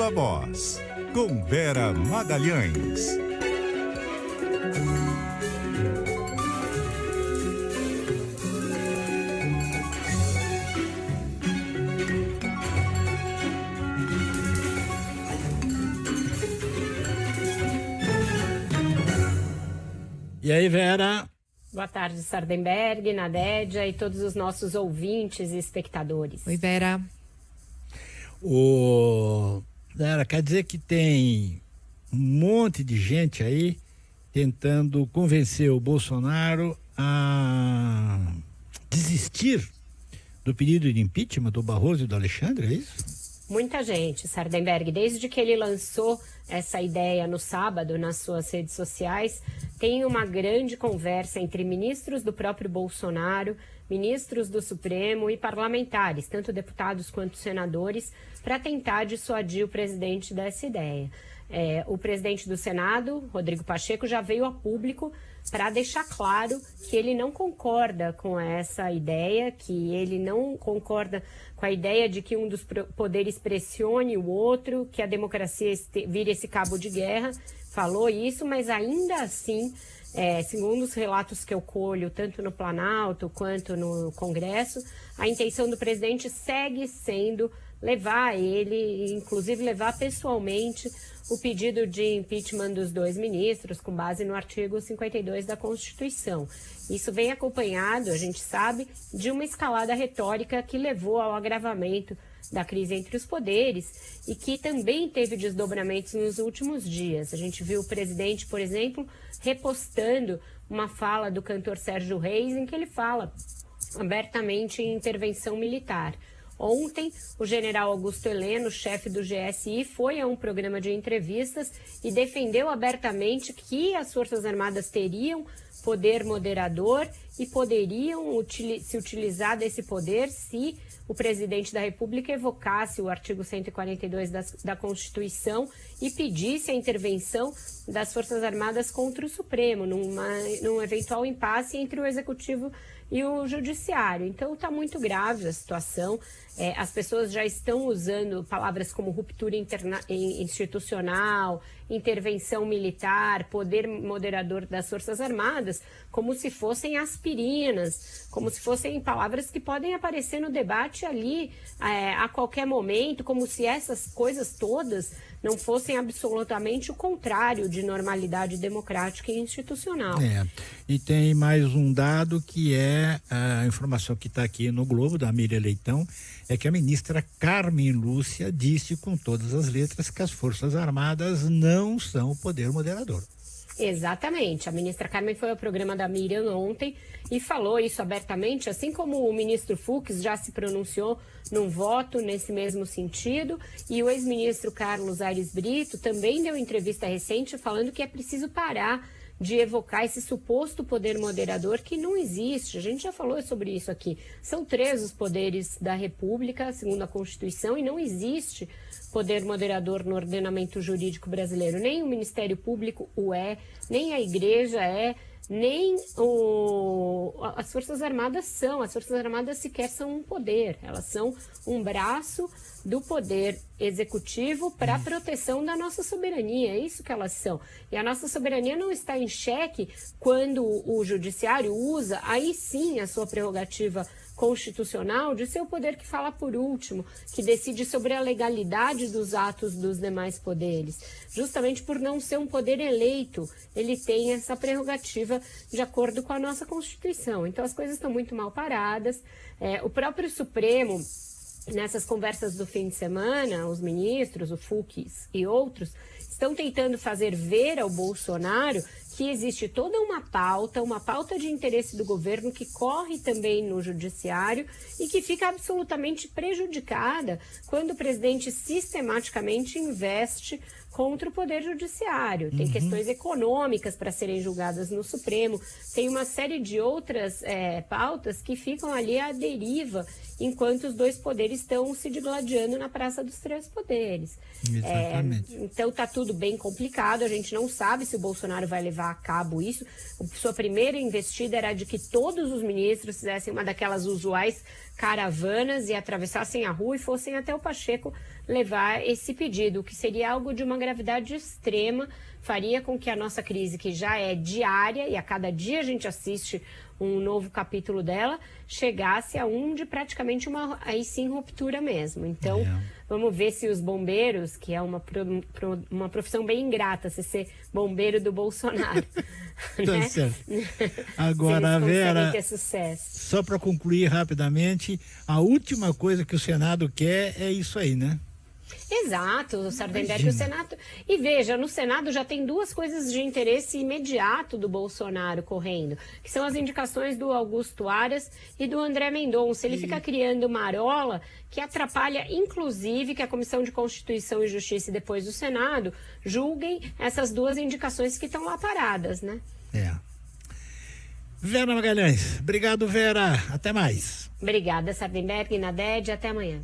Viva Voz, com Vera Magalhães. E aí, Vera? Boa tarde, Sardenberg, Nadédia e todos os nossos ouvintes e espectadores. Oi, Vera. Vera, quer dizer que tem um monte de gente aí tentando convencer o Bolsonaro a desistir do pedido de impeachment do Barroso e do Alexandre, é isso? Muita gente, Sardenberg, desde que ele lançou essa ideia no sábado nas suas redes sociais, tem uma grande conversa entre ministros do próprio Bolsonaro, ministros do Supremo e parlamentares, tanto deputados quanto senadores, para tentar dissuadir o presidente dessa ideia. O presidente do Senado, Rodrigo Pacheco, já veio a público para deixar claro que ele não concorda com essa ideia, que ele não concorda com a ideia de que um dos poderes pressione o outro, que a democracia vire esse cabo de guerra. Falou isso, mas ainda assim, segundo os relatos que eu colho, tanto no Planalto quanto no Congresso, a intenção do presidente segue sendo levar ele, inclusive levar pessoalmente, o pedido de impeachment dos dois ministros, com base no artigo 52 da Constituição. Isso vem acompanhado, a gente sabe, de uma escalada retórica que levou ao agravamento da crise entre os poderes e que também teve desdobramentos nos últimos dias. A gente viu o presidente, por exemplo, repostando uma fala do cantor Sérgio Reis, em que ele fala abertamente em intervenção militar. Ontem, o general Augusto Heleno, chefe do GSI, foi a um programa de entrevistas e defendeu abertamente que as Forças Armadas teriam poder moderador e poderiam se utilizar desse poder se o presidente da República evocasse o artigo 142 da Constituição e pedisse a intervenção das Forças Armadas contra o Supremo, num eventual impasse entre o Executivo e o Judiciário. Então está muito grave a situação. As pessoas já estão usando palavras como ruptura institucional, intervenção militar, poder moderador das Forças Armadas, como se fossem aspirinas, como se fossem palavras que podem aparecer no debate ali a qualquer momento, como se essas coisas todas não fossem absolutamente o contrário de normalidade democrática e institucional. E tem mais um dado que é a informação que está aqui no Globo, da Miriam Leitão, é que a ministra Carmen Lúcia disse com todas as letras que as Forças Armadas não são o poder moderador. Exatamente. A ministra Carmen foi ao programa da Miriam ontem e falou isso abertamente, assim como o ministro Fux já se pronunciou num voto nesse mesmo sentido, e o ex-ministro Carlos Aires Brito também deu entrevista recente falando que é preciso parar de evocar esse suposto poder moderador que não existe. A gente já falou sobre isso aqui. São 3 os poderes da República, segundo a Constituição, e não existe poder moderador no ordenamento jurídico brasileiro. Nem o Ministério Público o é, nem a Igreja é, nem as Forças Armadas são. As Forças Armadas sequer são um poder, elas são um braço do poder executivo para a proteção da nossa soberania, é isso que elas são. E a nossa soberania não está em xeque quando o judiciário usa, aí sim, a sua prerrogativa constitucional de ser o poder que fala por último, que decide sobre a legalidade dos atos dos demais poderes. Justamente por não ser um poder eleito, ele tem essa prerrogativa de acordo com a nossa Constituição. Então as coisas estão muito mal paradas. O próprio Supremo, nessas conversas do fim de semana, os ministros, o Fux e outros, estão tentando fazer ver ao Bolsonaro que existe toda uma pauta de interesse do governo que corre também no judiciário e que fica absolutamente prejudicada quando o presidente sistematicamente investe contra o Poder Judiciário. Tem questões econômicas para serem julgadas no Supremo, tem uma série de outras pautas que ficam ali à deriva enquanto os dois poderes estão se digladiando na Praça dos Três Poderes. Exatamente. Então está tudo bem complicado, a gente não sabe se o Bolsonaro vai levar a cabo isso. Sua primeira investida era de que todos os ministros fizessem uma daquelas usuais caravanas e atravessassem a rua e fossem até o Pacheco levar esse pedido, que seria algo de uma gravidade extrema, faria com que a nossa crise, que já é diária e a cada dia a gente assiste um novo capítulo dela, chegasse a de praticamente aí sim, ruptura mesmo. Então, vamos ver se os bombeiros, que é uma profissão bem ingrata, se ser bombeiro do Bolsonaro, né? Certo. Agora, Vera, ter sucesso. Só para concluir rapidamente, a última coisa que o Senado quer é isso aí, né? Exato, o Sardenberg, o Senado. E veja, no Senado já tem duas coisas de interesse imediato do Bolsonaro correndo, que são as indicações do Augusto Aras e do André Mendonça. Ele fica criando uma marola que atrapalha, inclusive, que a Comissão de Constituição e Justiça e depois do Senado julguem essas duas indicações que estão lá paradas, né? Vera Magalhães, obrigado, Vera, até mais. Obrigada, Sardenberg e Naded, até amanhã.